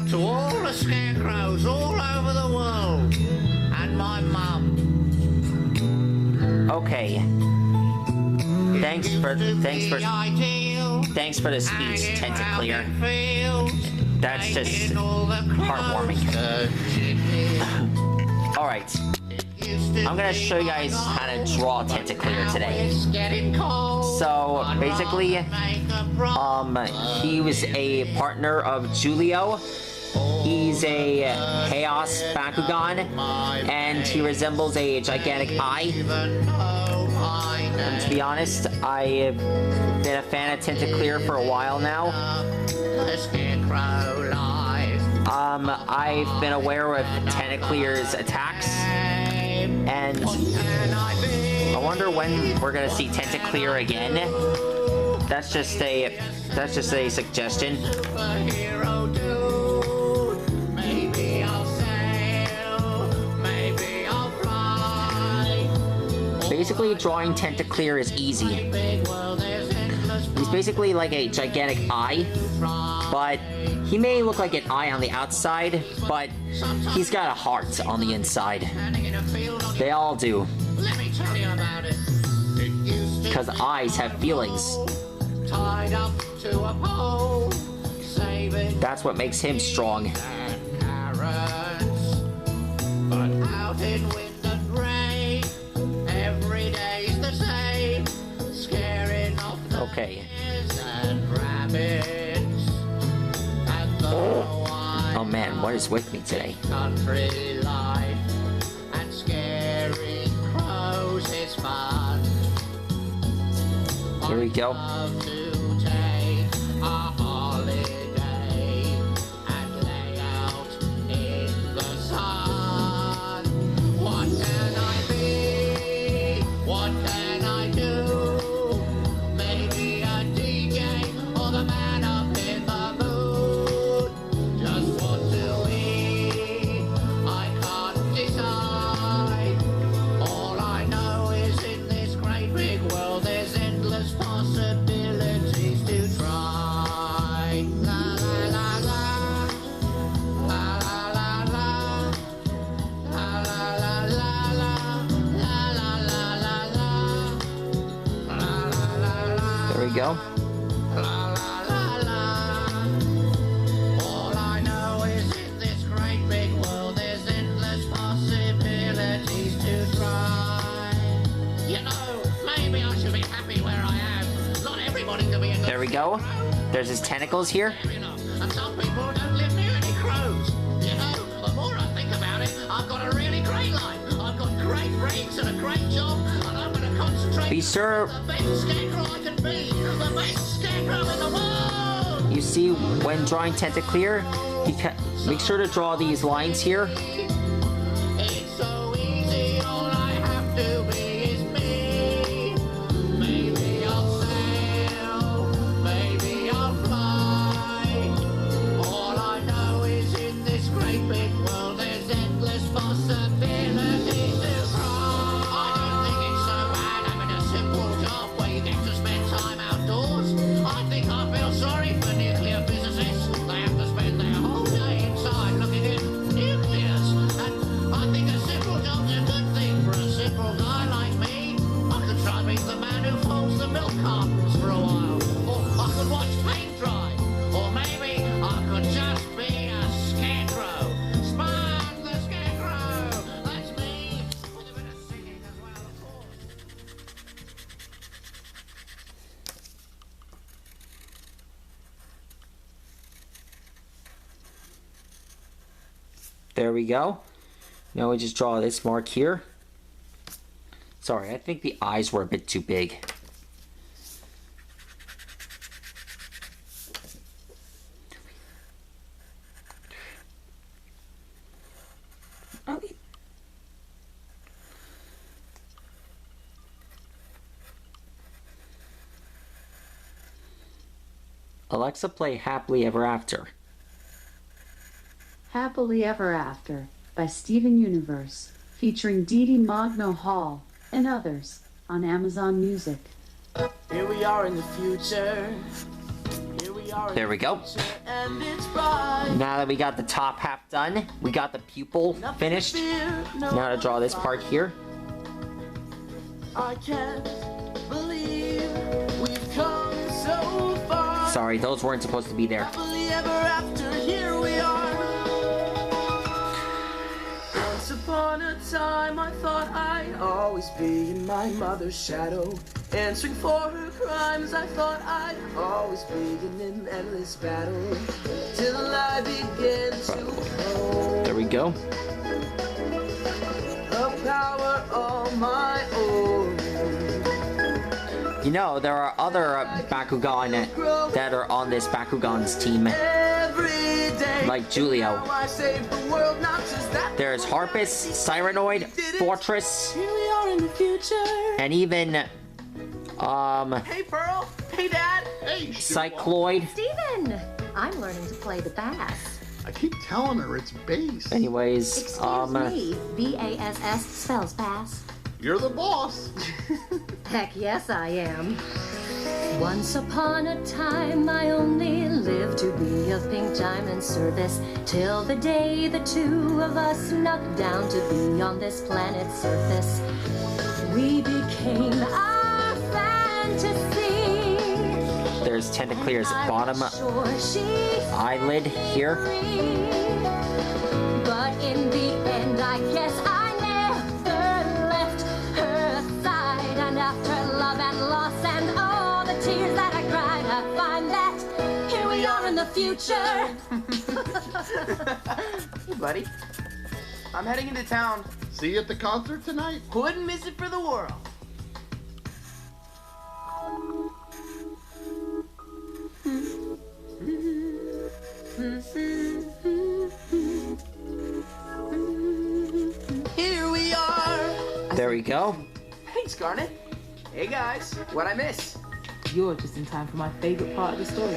out to all the scarecrows all over the world. And my mum. Okay. Thanks for the speech, Tentaclear. That's just heartwarming. Alright. I'm gonna show you guys how to draw Tentaclear today. So, basically, he was a partner of Julio. He's a Chaos Bakugan, and he resembles a gigantic eye. And to be honest, I've been a fan of Tentaclear for a while now. I've been aware of Tentaclear's attacks, and I wonder when we're gonna see Tentaclear again. That's just a suggestion. Basically, drawing Tentaclear is easy. He's basically like a gigantic eye, but he may look like an eye on the outside, but he's got a heart on the inside. They all do. Because eyes have feelings. That's what makes him strong. Okay. Oh man, what is with me today? Country life and scaring crows is fun. Here we go. Go. All I know is in this great big world there's endless possibilities to try. You know, maybe I should be happy where I am. Not everybody can be a good. There we go. There's his tentacles here. And some people don't live near any crows. You know, the more I think about it, I've got a really great life. I've got great brains and a great job, and I'm going to concentrate. Be sure. The best scarecrow I can be. The best scarecrow in the world. You see, when drawing Tentaclear, make sure to draw these lines here. It's so easy, all I have to be is me. Maybe I'll sail, maybe I'll fly. All I know is in this great big world there's endless possibilities to try. I don't think it's so bad having a simple job where you get to spend time outdoors. I think I feel sorry for nuclear physicists. They have to spend their whole day inside looking at nucleus. And I think a simple job's a good thing for a simple guy like me. I could try being the man who folds the milk cartons for a while. Or I could watch paint dry. Or maybe I could just be a scarecrow. Spud the scarecrow. That's me. With a bit of singing as well, of course. There we go. Now we just draw this mark here. Sorry, I think the eyes were a bit too big. Okay. Alexa, play Happily Ever After. Happily Ever After by Steven Universe, featuring Dee Dee Magno Hall and others on Amazon Music. Here we are in the future. Here we There we go. Now that we got the top half done, we got the pupil finished. Now to draw this part here. I can't believe we've come so far. Sorry, those weren't supposed to be there. Happily ever after, here we are. Once upon a time, I thought I'd always be in my mother's shadow. Answering for her crimes, I thought I'd always be in an endless battle. Till I began to know There we go. a power all my own. You know, there are other Bakugan that are on this Bakugan's team, Every day, like Julio. I save the world, not just that. There's Harpus, Cyranoid, Fortress, Here we are in the future. and even, Hey, Pearl. Hey, Dad. Hey, Cycloid. Steven! I'm learning to play the bass. I keep telling her it's bass. Anyways, Excuse me, B-A-S-S spells bass. You're the boss. Heck yes, I am. Once upon a time, I only lived to be of Pink Diamond service, till the day the two of us snuck down to be on this planet's surface. We became our fantasy. there's Tentaclear's bottom eyelid here. But in the end, I guess I never left her side. And after love and loss and all the tears that I cried, I find that here we are in the future. Hey, buddy. I'm heading into town. See you at the concert tonight? Wouldn't miss it for the world. Here we are. There we go. Thanks, Garnet. Hey, guys. What'd I miss? You're just in time for my favorite part of the story.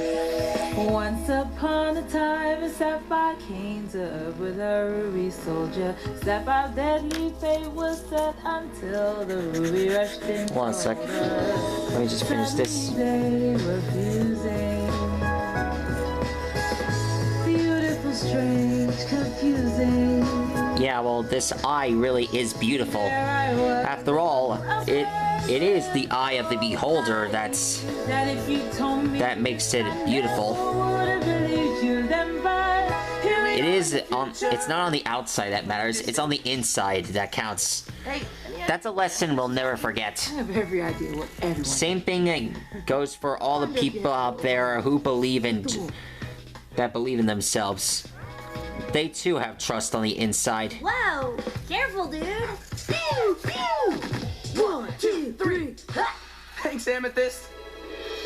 Once upon a time, a sapphire came to Earth with a ruby soldier. Sapphire's deadly fate was set until the ruby rushed in. Hold on a sec. Let me just finish this. Refusing. Beautiful, strange, confusing. Yeah, well, this eye really is beautiful. After all, it is the eye of the beholder that makes it beautiful. It is on. It's not on the outside that matters. It's on the inside that counts. Hey, That's a lesson we'll never forget. I have every idea what everyone. Same thing goes for all the people out there who believe in themselves. They too have trust on the inside. Whoa! Careful, dude! Pew, pew. 1, 2, 3. Ha! thanks, Amethyst.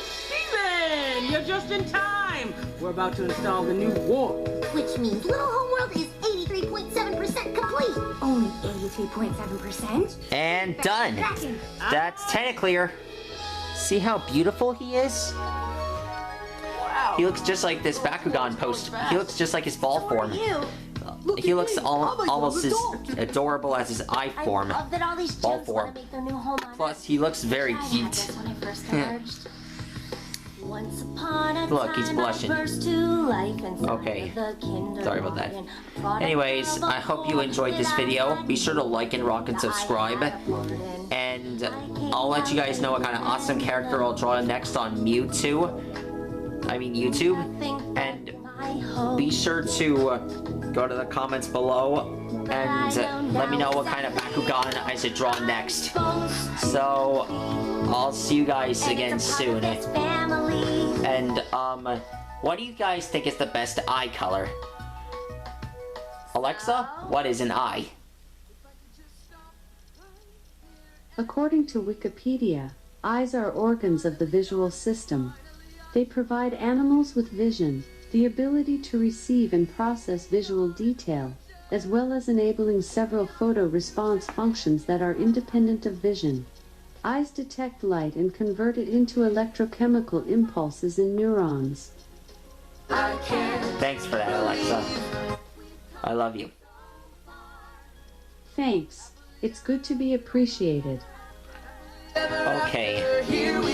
Steven, you're just in time. We're about to install the new warp. Which means Little Homeworld is 83.7% complete. Only 83.7%? And done. That's tentaclear. See how beautiful he is? Wow. He looks just like this Bakugan post. He looks just like his ball form. You. He looks almost as adorable as his eye form. I love that all these Ball gems form. want to make their new home on Plus, he looks very I had cute. this when I first emerged. Once upon a Look, he's time, blushing. I burst to life inside Okay. of the kindergarten. Sorry about that. Product Anyways, of a I hope you enjoyed this video. Be sure to like and rock and subscribe. And I'll let you guys know what kind of awesome character I'll draw next on YouTube. And be sure to go to the comments below and let me know what kind of Bakugan I should draw next. So, I'll see you guys again soon. And, what do you guys think is the best eye color? Alexa, what is an eye? According to Wikipedia, eyes are organs of the visual system. They provide animals with vision, the ability to receive and process visual detail, as well as enabling several photo response functions that are independent of vision. Eyes detect light and convert it into electrochemical impulses in neurons. Thanks for that, Alexa. I love you. Thanks. It's good to be appreciated. Okay. Here we